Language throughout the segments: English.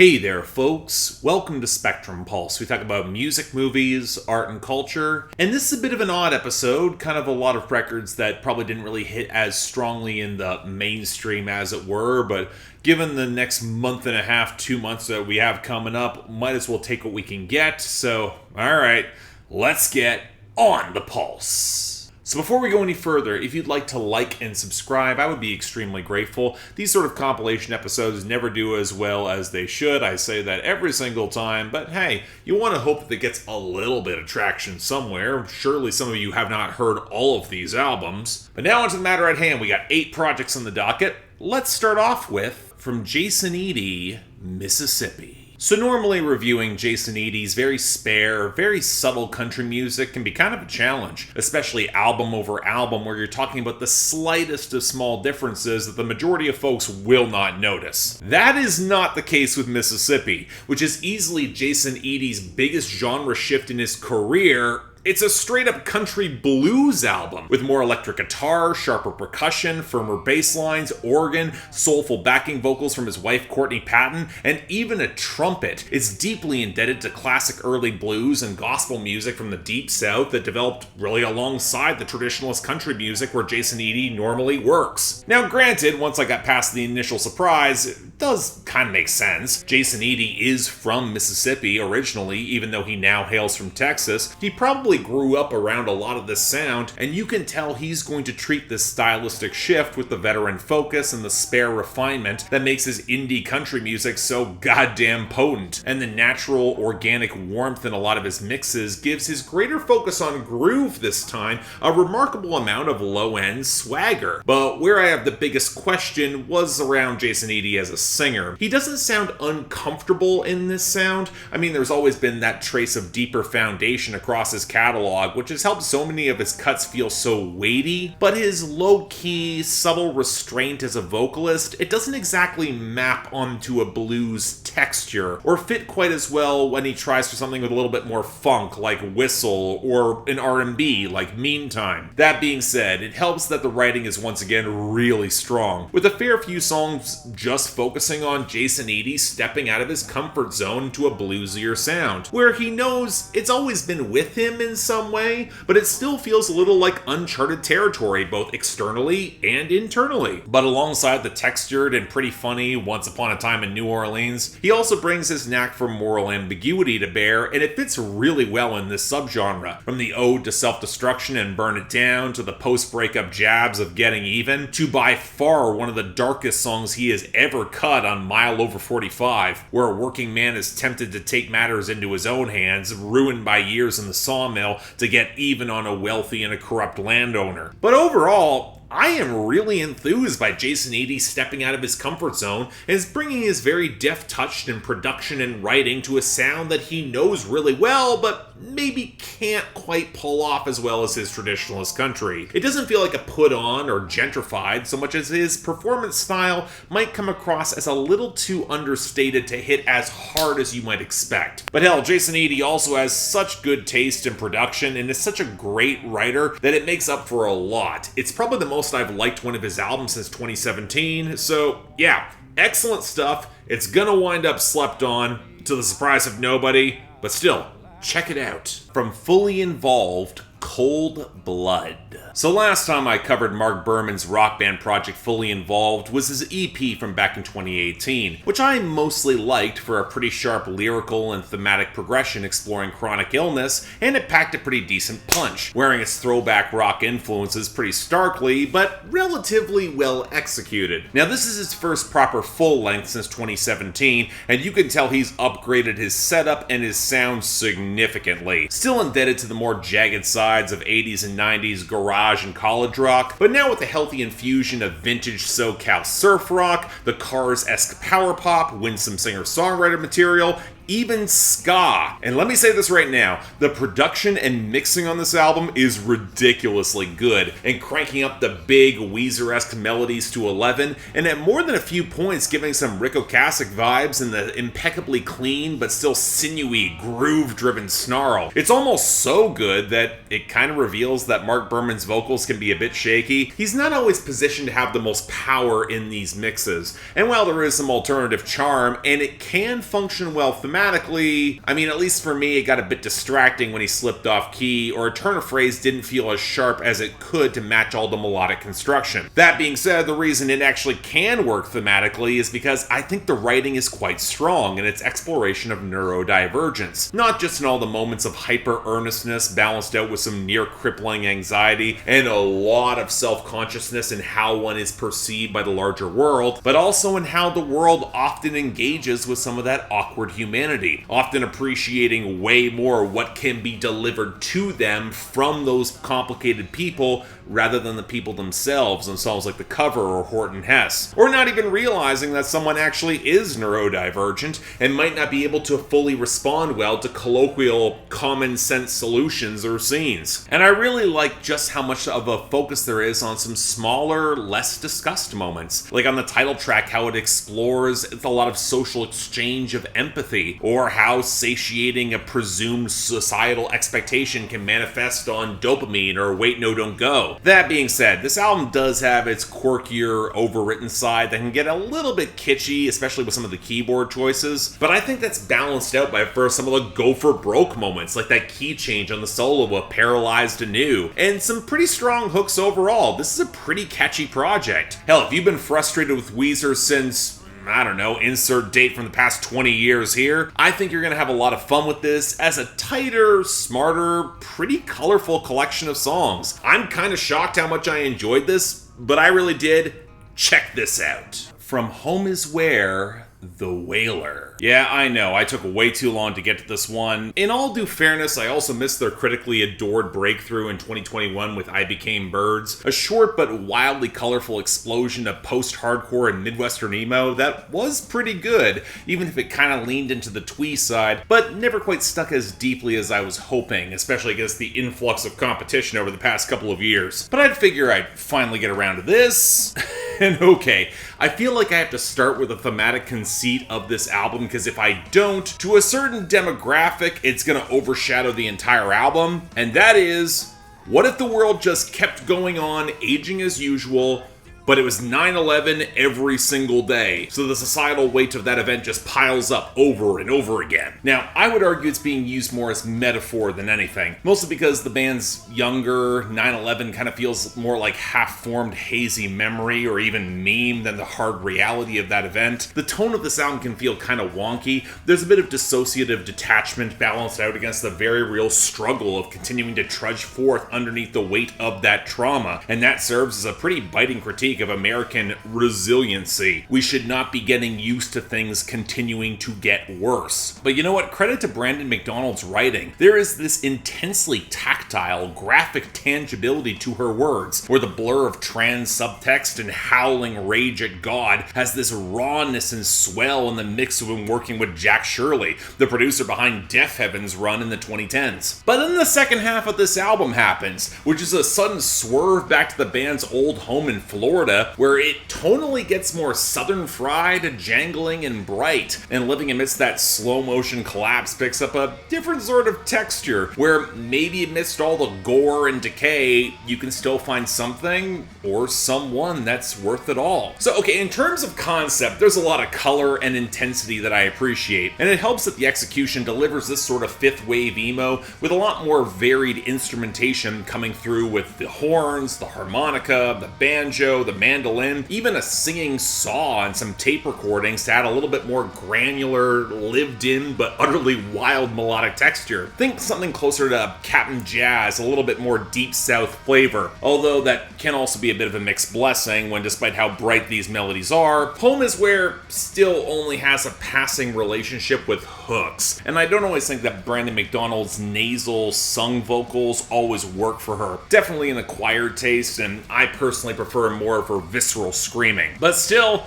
Hey there, folks. Welcome to Spectrum Pulse. We talk about music, movies, art, and culture. And this is a bit of an odd episode, kind of a lot of records that probably didn't really hit as strongly in the mainstream, as it were, but given the next month and a half, 2 months that we have coming up, might as well take what we can get. So, alright, let's get on the pulse. So before we go any further, if you'd like to like and subscribe, I would be extremely grateful. These sort of compilation episodes never do as well as they should. I say that every single time, but hey, you want to hope that it gets a little bit of traction somewhere. Surely some of you have not heard all of these albums. But now onto the matter at hand. We got 8 projects on the docket. Let's start off with, from Jason Eady, Mississippi. So normally reviewing Jason Eady's very spare, very subtle country music can be kind of a challenge, especially album over album where you're talking about the slightest of small differences that the majority of folks will not notice. That is not the case with Mississippi, which is easily Jason Eady's biggest genre shift in his career. It's a straight-up country blues album, with more electric guitar, sharper percussion, firmer bass lines, organ, soulful backing vocals from his wife Courtney Patton, and even a trumpet. It's deeply indebted to classic early blues and gospel music from the Deep South that developed really alongside the traditionalist country music where Jason Eady normally works. Now granted, once I got past the initial surprise, it does kind of make sense. Jason Eady is from Mississippi originally, even though he now hails from Texas. He probably grew up around a lot of this sound, and you can tell he's going to treat this stylistic shift with the veteran focus and the spare refinement that makes his indie country music so goddamn potent. And the natural, organic warmth in a lot of his mixes gives his greater focus on groove this time a remarkable amount of low-end swagger. But where I have the biggest question was around Jason Eady as a singer. He doesn't sound uncomfortable in this sound. I mean, there's always been that trace of deeper foundation across his catalog, which has helped so many of his cuts feel so weighty, but his low-key, subtle restraint as a vocalist, it doesn't exactly map onto a blues texture, or fit quite as well when he tries for something with a little bit more funk, like Whistle, or an R&B, like Meantime. That being said, it helps that the writing is once again really strong, with a fair few songs just focusing on Jason Eady stepping out of his comfort zone into a bluesier sound, where he knows it's always been with him in some way, but it still feels a little like uncharted territory, both externally and internally. But alongside the textured and pretty funny Once Upon a Time in New Orleans, he also brings his knack for moral ambiguity to bear, and it fits really well in this subgenre. From the ode to self-destruction and Burn It Down, to the post-breakup jabs of Getting Even, to by far one of the darkest songs he has ever cut on Mile Over 45, where a working man is tempted to take matters into his own hands, ruined by years in the sawmill, to get even on a wealthy and a corrupt landowner. But overall, I am really enthused by Jason Eady stepping out of his comfort zone and is bringing his very deft touch in production and writing to a sound that he knows really well, but maybe can't quite pull off as well as his traditionalist country. It doesn't feel like a put on or gentrified so much as his performance style might come across as a little too understated to hit as hard as you might expect. But hell, Jason Eady also has such good taste in production and is such a great writer that it makes up for a lot. It's probably the most I've liked one of his albums since 2017, so yeah, excellent stuff. It's gonna wind up slept on, to the surprise of nobody, but still, check it out. From Fully Involved, Cold Blood. So last time I covered Mark Berman's rock band project Fully Involved was his EP from back in 2018, which I mostly liked for a pretty sharp lyrical and thematic progression exploring chronic illness, and it packed a pretty decent punch, wearing its throwback rock influences pretty starkly, but relatively well executed. Now this is his first proper full length since 2017, and you can tell he's upgraded his setup and his sound significantly. Still indebted to the more jagged sides of 80s and 90s garage and college rock, but now with a healthy infusion of vintage SoCal surf rock, the Cars-esque power pop, winsome singer-songwriter material, even ska. And let me say this right now, the production and mixing on this album is ridiculously good, and cranking up the big Weezer-esque melodies to 11, and at more than a few points giving some Rick Ocasek vibes in the impeccably clean but still sinewy, groove-driven snarl. It's almost so good that it kind of reveals that Mark Berman's vocals can be a bit shaky. He's not always positioned to have the most power in these mixes, and while there is some alternative charm, and it can function well thematically, I mean, at least for me, it got a bit distracting when he slipped off key, or a turn of phrase didn't feel as sharp as it could to match all the melodic construction. That being said, the reason it actually can work thematically is because I think the writing is quite strong in its exploration of neurodivergence, not just in all the moments of hyper-earnestness balanced out with some near-crippling anxiety and a lot of self-consciousness in how one is perceived by the larger world, but also in how the world often engages with some of that awkward humanity, often appreciating way more what can be delivered to them from those complicated people rather than the people themselves in songs like The Cover or Horton Hess, or not even realizing that someone actually is neurodivergent and might not be able to fully respond well to colloquial common sense solutions or scenes. And I really like just how much of a focus there is on some smaller, less discussed moments, like on the title track, how it explores a lot of social exchange of empathy, or how satiating a presumed societal expectation can manifest on dopamine or Wait No Don't Go. That being said, this album does have its quirkier, overwritten side that can get a little bit kitschy, especially with some of the keyboard choices, but I think that's balanced out by first some of the go for broke moments, like that key change on the solo of Paralyzed Anew, and some pretty strong hooks overall. This is a pretty catchy project. Hell, if you've been frustrated with Weezer since, I don't know, insert date from the past 20 years here, I think you're going to have a lot of fun with this as a tighter, smarter, pretty colorful collection of songs. I'm kind of shocked how much I enjoyed this, but I really did. Check this out. From Home Is Where, The Wailer. Yeah, I know, I took way too long to get to this one. In all due fairness, I also missed their critically adored breakthrough in 2021 with I Became Birds, a short but wildly colorful explosion of post-hardcore and Midwestern emo that was pretty good, even if it kind of leaned into the twee side, but never quite stuck as deeply as I was hoping, especially against the influx of competition over the past couple of years. But I'd figure I'd finally get around to this. And okay, I feel like I have to start with a thematic conceit of this album, because if I don't, to a certain demographic, it's going to overshadow the entire album, and that is, what if the world just kept going on, aging as usual, but it was 9/11 every single day, so the societal weight of that event just piles up over and over again. Now, I would argue it's being used more as metaphor than anything, mostly because the band's younger, 9/11 kind of feels more like half-formed hazy memory or even meme than the hard reality of that event. The tone of the sound can feel kind of wonky. There's a bit of dissociative detachment balanced out against the very real struggle of continuing to trudge forth underneath the weight of that trauma, and that serves as a pretty biting critique of American resiliency. We should not be getting used to things continuing to get worse. But you know what? Credit to Brandon McDonald's writing. There is this intensely tactile, graphic tangibility to her words, where the blur of trans subtext and howling rage at God has this rawness and swell in the mix of him working with Jack Shirley, the producer behind Death Heaven's run in the 2010s. But then the second half of this album happens, which is a sudden swerve back to the band's old home in Florida, where it tonally gets more southern fried, jangling, and bright, and living amidst that slow motion collapse picks up a different sort of texture, where maybe amidst all the gore and decay, you can still find something, or someone that's worth it all. So okay, in terms of concept, there's a lot of color and intensity that I appreciate, and it helps that the execution delivers this sort of fifth wave emo with a lot more varied instrumentation coming through with the horns, the harmonica, the banjo, the mandolin, even a singing saw and some tape recordings to add a little bit more granular, lived-in, but utterly wild melodic texture. Think something closer to Captain Jazz, a little bit more deep south flavor, although that can also be a bit of a mixed blessing when, despite how bright these melodies are, Home Is Where still only has a passing relationship with hooks, and I don't always think that Brandon McDonald's nasal sung vocals always work for her. Definitely an acquired taste, and I personally prefer more of her visceral screaming. But still,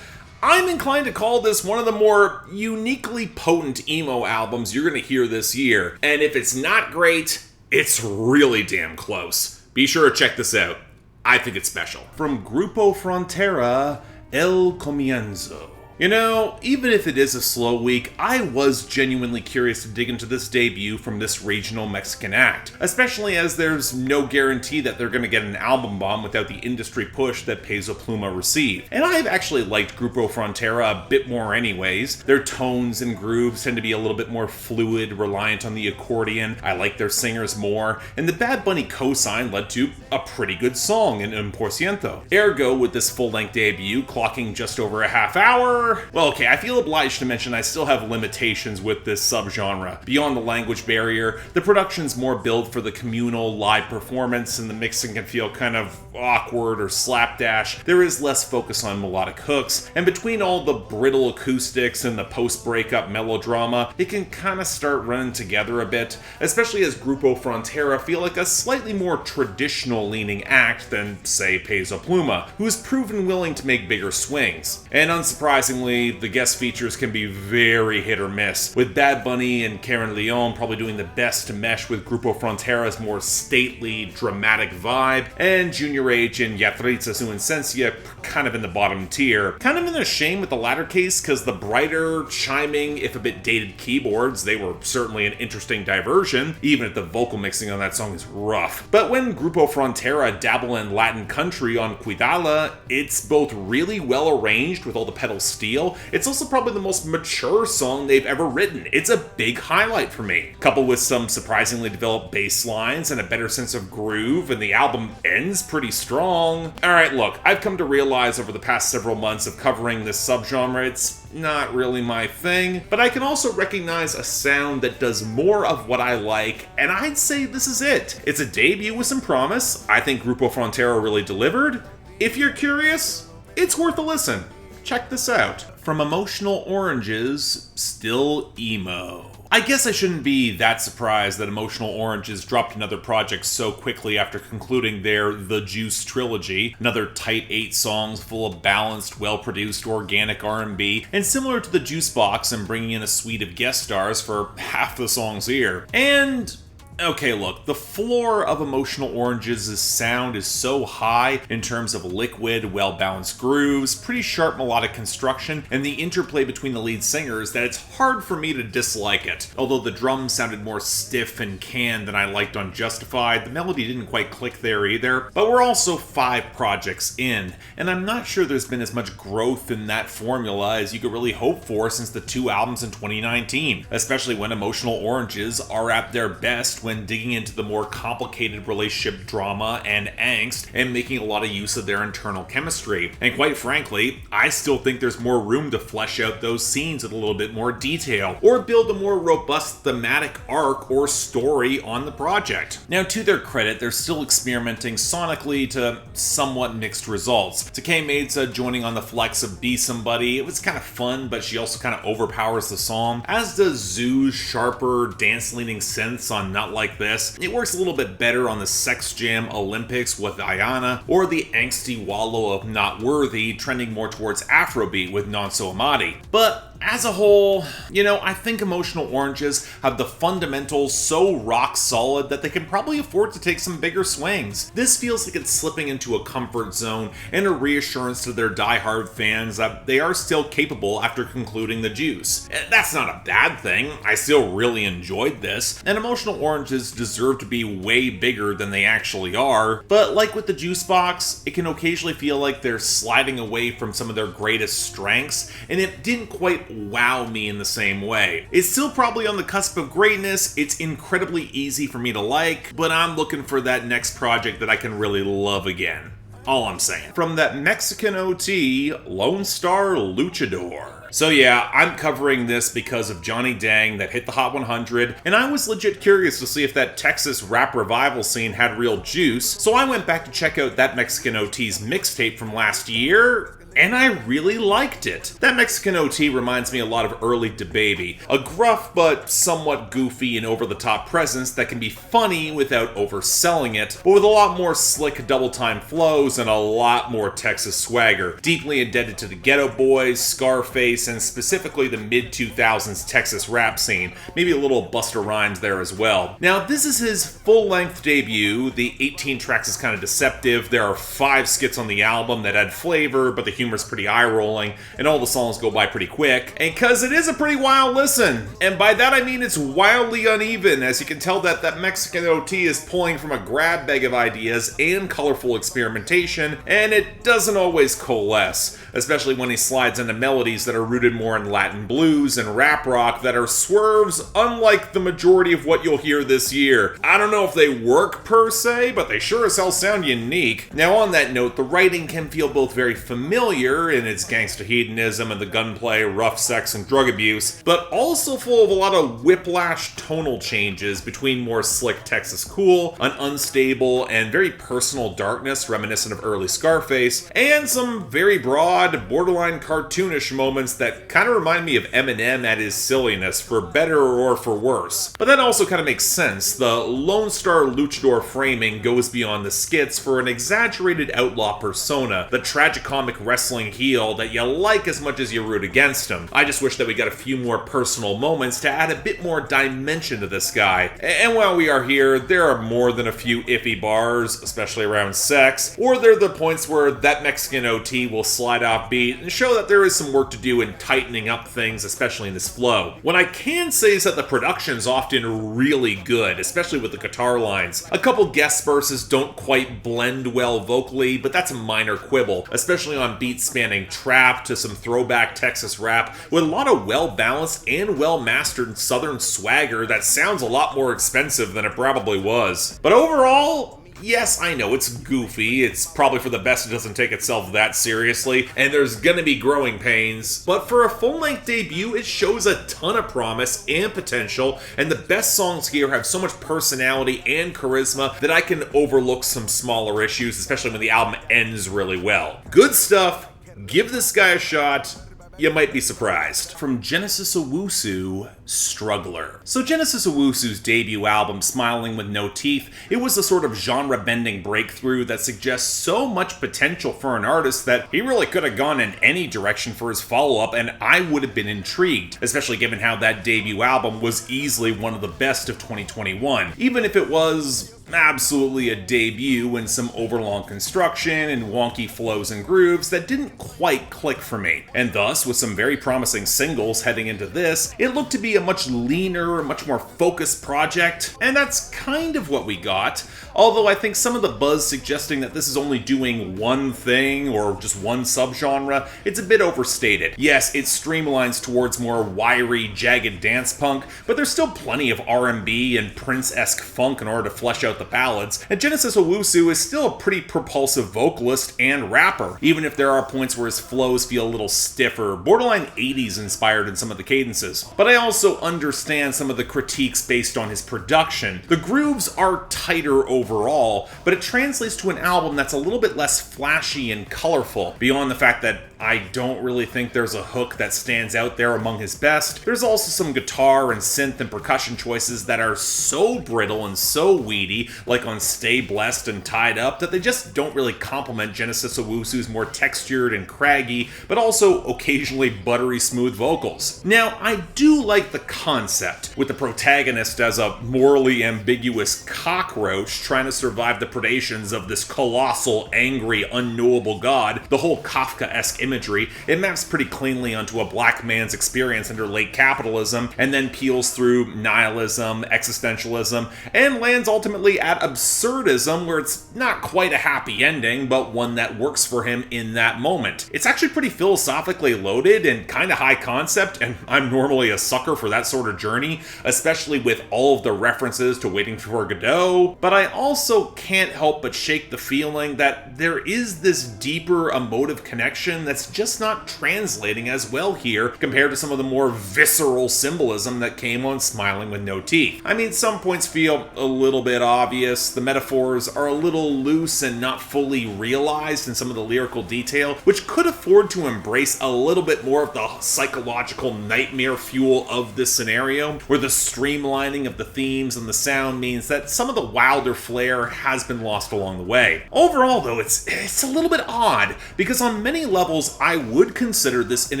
I'm inclined to call this one of the more uniquely potent emo albums you're going to hear this year. And if it's not great, it's really damn close. Be sure to check this out. I think it's special. From Grupo Frontera, El Comienzo. You know, even if it is a slow week, I was genuinely curious to dig into this debut from this regional Mexican act, especially as there's no guarantee that they're going to get an album bomb without the industry push that Peso Pluma received. And I've actually liked Grupo Frontera a bit more anyways. Their tones and grooves tend to be a little bit more fluid, reliant on the accordion. I like their singers more, and the Bad Bunny cosign led to a pretty good song in 1%. Ergo, with this full-length debut clocking just over a half hour, well, okay, I feel obliged to mention I still have limitations with this subgenre. Beyond the language barrier, the production's more built for the communal live performance, and the mixing can feel kind of awkward or slapdash. There is less focus on melodic hooks, and between all the brittle acoustics and the post-breakup melodrama, it can kind of start running together a bit, especially as Grupo Frontera feel like a slightly more traditional-leaning act than, say, Peso Pluma, who's proven willing to make bigger swings. And unsurprisingly, the guest features can be very hit or miss, with Bad Bunny and Karen Leon probably doing the best to mesh with Grupo Frontera's more stately, dramatic vibe, and Junior H and Yaritza Su Esencia kind of in the bottom tier. Kind of in a shame with the latter case, because the brighter, chiming, if a bit dated keyboards, they were certainly an interesting diversion, even if the vocal mixing on that song is rough. But when Grupo Frontera dabble in Latin country on Cuidala, it's both really well arranged with all the pedal steel. It's also probably the most mature song they've ever written. It's a big highlight for me. Coupled with some surprisingly developed bass lines and a better sense of groove, and the album ends pretty strong. Alright, look, I've come to realize over the past several months of covering this subgenre, it's not really my thing, but I can also recognize a sound that does more of what I like, and I'd say this is it. It's a debut with some promise. I think Grupo Frontera really delivered. If you're curious, it's worth a listen. Check this out. From Emotional Oranges, still emo. I guess I shouldn't be that surprised that Emotional Oranges dropped another project so quickly after concluding their The Juice trilogy, another tight 8 songs full of balanced, well-produced, organic R&B, and similar to the Juice Box and bringing in a suite of guest stars for half the songs here. And okay, look, the floor of Emotional Oranges' sound is so high in terms of liquid, well-balanced grooves, pretty sharp melodic construction, and the interplay between the lead singers that it's hard for me to dislike it. Although the drums sounded more stiff and canned than I liked on Justified, the melody didn't quite click there either. But we're also 5 projects in, and I'm not sure there's been as much growth in that formula as you could really hope for since the 2 albums in 2019, especially when Emotional Oranges are at their best when digging into the more complicated relationship drama and angst and making a lot of use of their internal chemistry. And quite frankly, I still think there's more room to flesh out those scenes with a little bit more detail, or build a more robust thematic arc or story on the project. Now, to their credit, they're still experimenting sonically to somewhat mixed results. Takei Maidsa joining on the flex of Be Somebody, it was kind of fun, but she also kind of overpowers the song, as does Zoo's sharper, dance-leaning synths on Not Like This. It works a little bit better on the Sex Jam Olympics with Ayana, or the angsty wallow of Not Worthy, trending more towards Afrobeat with Nonso Amadi. But as a whole, you know, I think Emotional Oranges have the fundamentals so rock solid that they can probably afford to take some bigger swings. This feels like it's slipping into a comfort zone and a reassurance to their die-hard fans that they are still capable after concluding The Juice. That's not a bad thing. I still really enjoyed this, and Emotional Oranges deserve to be way bigger than they actually are, but like with The Juice Box, it can occasionally feel like they're sliding away from some of their greatest strengths, and it didn't quite wow me in the same way. It's still probably on the cusp of greatness, it's incredibly easy for me to like, but I'm looking for that next project that I can really love again. All I'm saying. From that Mexican OT, Lonestar Luchador. So yeah, I'm covering this because of Johnny Dang that hit the Hot 100, and I was legit curious to see if that Texas rap revival scene had real juice, so I went back to check out that Mexican OT's mixtape from last year, and I really liked it. That Mexican OT reminds me a lot of early DaBaby, a gruff but somewhat goofy and over-the-top presence that can be funny without overselling it, but with a lot more slick double-time flows and a lot more Texas swagger. Deeply indebted to the Ghetto Boys, Scarface, and specifically the mid-2000s Texas rap scene. Maybe a little Busta Rhymes there as well. Now, this is his full-length debut. The 18 tracks is kind of deceptive. There are 5 skits on the album that add flavor, but the humor's pretty eye-rolling, and all the songs go by pretty quick. And cause it is a pretty wild listen. And by that I mean it's wildly uneven, as you can tell that Mexican OT is pulling from a grab bag of ideas and colorful experimentation, and it doesn't always coalesce, especially when he slides into melodies that are rooted more in Latin blues and rap rock that are swerves unlike the majority of what you'll hear this year. I don't know if they work per se, but they sure as hell sound unique. Now on that note, the writing can feel both very familiar in its gangsta hedonism and the gunplay, rough sex, and drug abuse, but also full of a lot of whiplash tonal changes between more slick Texas cool, an unstable and very personal darkness reminiscent of early Scarface, and some very broad, borderline cartoonish moments that kind of remind me of Eminem at his silliness, for better or for worse. But that also kind of makes sense. The Lonestar Luchador framing goes beyond the skits for an exaggerated outlaw persona, the tragicomic wrestling heel that you like as much as you root against him. I just wish that we got a few more personal moments to add a bit more dimension to this guy. And while we are here, there are more than a few iffy bars, especially around sex, or there are the points where that Mexican OT will slide off beat and show that there is some work to do in tightening up things, especially in this flow. What I can say is that the production's often really good, especially with the guitar lines. A couple guest verses don't quite blend well vocally, but that's a minor quibble, especially on beats spanning trap to some throwback Texas rap, with a lot of well-balanced and well-mastered southern swagger that sounds a lot more expensive than it probably was. But overall, yes, I know, it's goofy, it's probably for the best it doesn't take itself that seriously, and there's gonna be growing pains, but for a full-length debut, it shows a ton of promise and potential, and the best songs here have so much personality and charisma that I can overlook some smaller issues, especially when the album ends really well. Good stuff, give this guy a shot. You might be surprised. From Genesis Owusu, Struggler. So Genesis Owusu's debut album, Smiling with No Teeth, it was a sort of genre-bending breakthrough that suggests so much potential for an artist that he really could have gone in any direction for his follow-up, and I would have been intrigued, especially given how that debut album was easily one of the best of 2021, even if it was absolutely a debut in some overlong construction and wonky flows and grooves that didn't quite click for me. And thus, with some very promising singles heading into this, it looked to be a much leaner, much more focused project, and that's kind of what we got. Although I think some of the buzz suggesting that this is only doing one thing or just one subgenre, it's a bit overstated. Yes, it streamlines towards more wiry, jagged dance punk, but there's still plenty of R&B and Prince-esque funk in order to flesh out the ballads, and Genesis Owusu is still a pretty propulsive vocalist and rapper, even if there are points where his flows feel a little stiffer, borderline 80s inspired in some of the cadences. But I also understand some of the critiques based on his production. The grooves are tighter overall, but it translates to an album that's a little bit less flashy and colorful, beyond the fact that I don't really think there's a hook that stands out there among his best. There's also some guitar and synth and percussion choices that are so brittle and so weedy, like on Stay Blessed and Tied Up, that they just don't really complement Genesis Owusu's more textured and craggy, but also occasionally buttery smooth vocals. Now, I do like the concept, with the protagonist as a morally ambiguous cockroach trying to survive the predations of this colossal, angry, unknowable god. The whole Kafka-esque imagery, it maps pretty cleanly onto a black man's experience under late capitalism, and then peels through nihilism, existentialism, and lands ultimately at absurdism, where it's not quite a happy ending, but one that works for him in that moment. It's actually pretty philosophically loaded and kind of high concept, and I'm normally a sucker for that sort of journey, especially with all of the references to Waiting for Godot, but I also can't help but shake the feeling that there is this deeper emotive connection that's just not translating as well here compared to some of the more visceral symbolism that came on Smiling with No Teeth. I mean, some points feel a little bit off, obvious, the metaphors are a little loose and not fully realized in some of the lyrical detail, which could afford to embrace a little bit more of the psychological nightmare fuel of this scenario, where the streamlining of the themes and the sound means that some of the wilder flair has been lost along the way. Overall, though, it's a little bit odd, because on many levels I would consider this an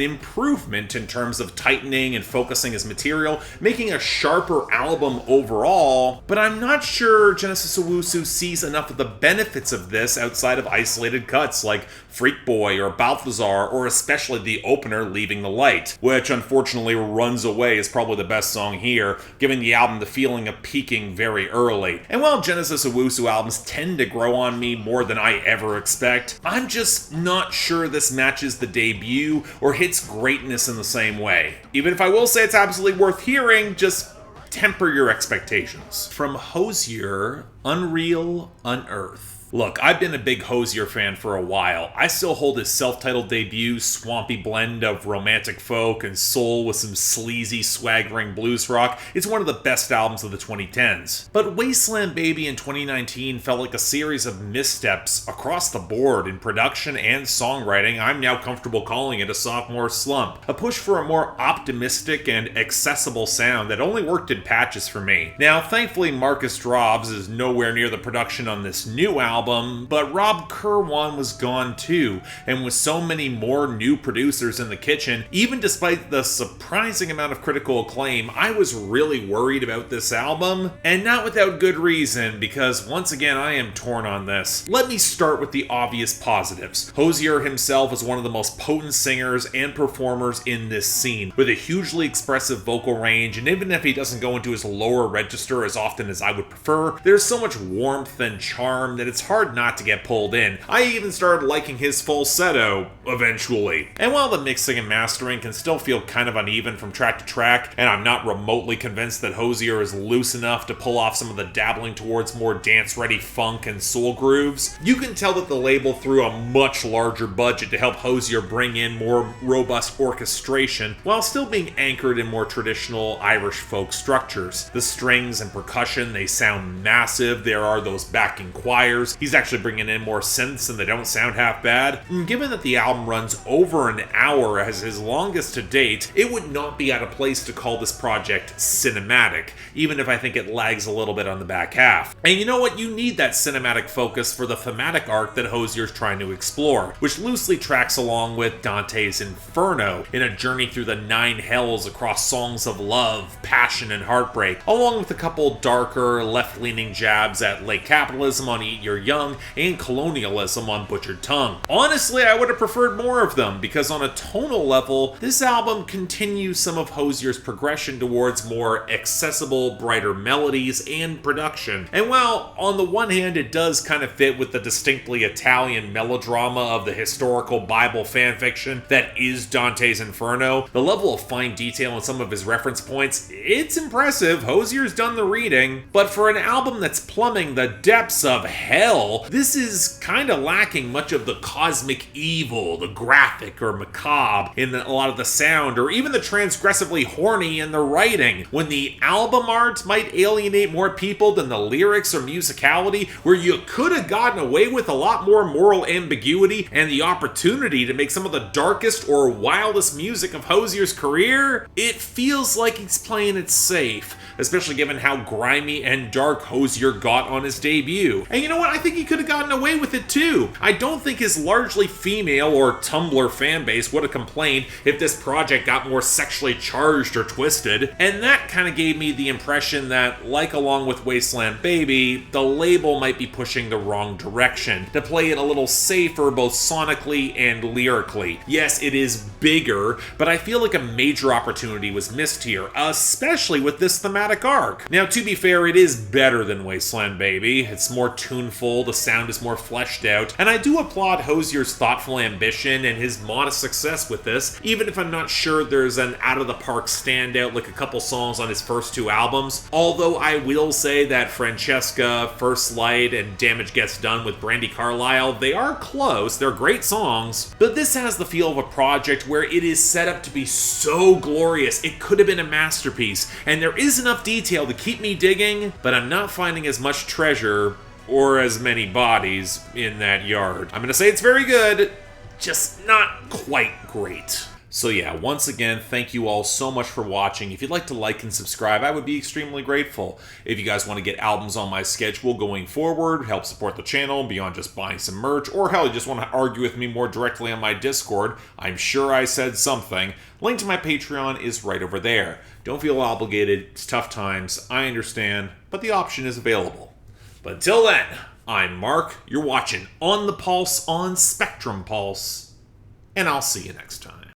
improvement in terms of tightening and focusing his material, making a sharper album overall, but I'm not sure Genesis Owusu sees enough of the benefits of this outside of isolated cuts like Freak Boy or Balthazar, or especially the opener, Leaving the Light, which unfortunately Runs Away is probably the best song here, giving the album the feeling of peaking very early. And while Genesis Owusu albums tend to grow on me more than I ever expect, I'm just not sure this matches the debut or hits greatness in the same way. Even if I will say it's absolutely worth hearing, just temper your expectations. From Hozier, Unreal, Unearth. Look, I've been a big Hozier fan for a while. I still hold his self-titled debut swampy blend of romantic folk and soul with some sleazy, swaggering blues rock. It's one of the best albums of the 2010s. But Wasteland Baby in 2019 felt like a series of missteps across the board in production and songwriting. I'm now comfortable calling it a sophomore slump. A push for a more optimistic and accessible sound that only worked in patches for me. Now, thankfully, Marcus Drobs is nowhere near the production on this new album, but Rob Kerwan was gone too, and with so many more new producers in the kitchen, even despite the surprising amount of critical acclaim, I was really worried about this album, and not without good reason, because once again I am torn on this. Let me start with the obvious positives. Hozier himself is one of the most potent singers and performers in this scene, with a hugely expressive vocal range, and even if he doesn't go into his lower register as often as I would prefer, there's so much warmth and charm that it's hard not to get pulled in. I even started liking his falsetto eventually. And while the mixing and mastering can still feel kind of uneven from track to track, and I'm not remotely convinced that Hozier is loose enough to pull off some of the dabbling towards more dance-ready funk and soul grooves, you can tell that the label threw a much larger budget to help Hozier bring in more robust orchestration while still being anchored in more traditional Irish folk structures. The strings and percussion, they sound massive. There are those backing choirs. He's actually bringing in more synths and they don't sound half bad. And given that the album runs over an hour as his longest to date, it would not be out of place to call this project cinematic, even if I think it lags a little bit on the back half. And you know what? You need that cinematic focus for the thematic arc that Hozier's trying to explore, which loosely tracks along with Dante's Inferno in a journey through the 9 hells across songs of love, passion, and heartbreak, along with a couple darker, left-leaning jabs at late capitalism on Eat Your Young and colonialism on Butchered Tongue. Honestly, I would have preferred more of them, because on a tonal level, this album continues some of Hozier's progression towards more accessible, brighter melodies and production. And while on the one hand it does kind of fit with the distinctly Italian melodrama of the historical Bible fanfiction that is Dante's Inferno, the level of fine detail in some of his reference points, it's impressive. Hozier's done the reading. But for an album that's plumbing the depths of hell, this is kind of lacking much of the cosmic evil, the graphic or macabre in a lot of the sound, or even the transgressively horny in the writing, when the album art might alienate more people than the lyrics or musicality, where you could have gotten away with a lot more moral ambiguity and the opportunity to make some of the darkest or wildest music of Hozier's career. It feels like he's playing it safe, especially given how grimy and dark Hozier got on his debut. And you know what? I think he could have gotten away with it too. I don't think his largely female or Tumblr fanbase would have complained if this project got more sexually charged or twisted. And that kind of gave me the impression that, like along with Wasteland Baby, the label might be pushing the wrong direction, to play it a little safer both sonically and lyrically. Yes, it is bigger, but I feel like a major opportunity was missed here, especially with this thematic arc. Now, to be fair, it is better than Wasteland Baby. It's more tuneful full, the sound is more fleshed out, and I do applaud Hozier's thoughtful ambition and his modest success with this, even if I'm not sure there's an out-of-the-park standout like a couple songs on his first 2 albums, although I will say that Francesca, First Light, and Damage Gets Done with Brandi Carlile, they are close, they're great songs, but this has the feel of a project where it is set up to be so glorious, it could have been a masterpiece, and there is enough detail to keep me digging, but I'm not finding as much treasure or as many bodies in that yard. I'm gonna say it's very good, just not quite great. So yeah, once again, thank you all so much for watching. If you'd like to like and subscribe, I would be extremely grateful. If you guys want to get albums on my schedule going forward, help support the channel beyond just buying some merch, or hell, you just want to argue with me more directly on my Discord, I'm sure I said something, link to my Patreon is right over there. Don't feel obligated, it's tough times, I understand, but the option is available. But until then, I'm Mark, you're watching On the Pulse on Spectrum Pulse, and I'll see you next time.